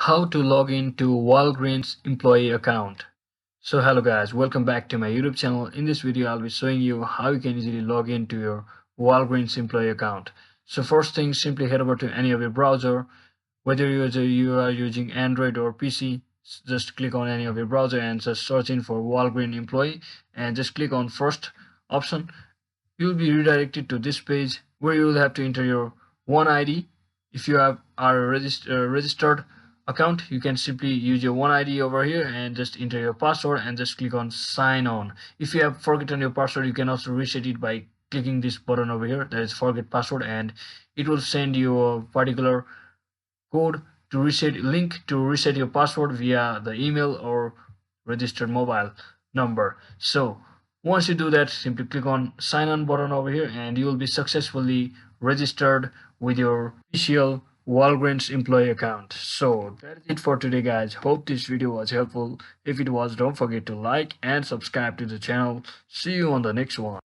How to log into Walgreens employee account. So hello guys, welcome back to my YouTube channel. In this video I'll be showing you how you can easily log into your Walgreens employee account. So first thing, simply head over to any of your browser, whether you are using Android or PC. Just click on any of your browser and just search in for Walgreens employee and just click on first option. You'll be redirected to this page where you will have to enter your one ID. If you are a registered account, you can simply use your one ID over here and just enter your password and just click on sign on. If you have forgotten your password, you can also reset it by clicking this button over here, that is forget password, and it will send you a particular code to reset, link to reset your password via the email or registered mobile number. So once you do that, simply click on sign on button over here and you will be successfully registered with your official Walgreens employee account. So that is it for today guys. Hope this video was helpful. If it was, don't forget to like and subscribe to the channel. See you on the next one.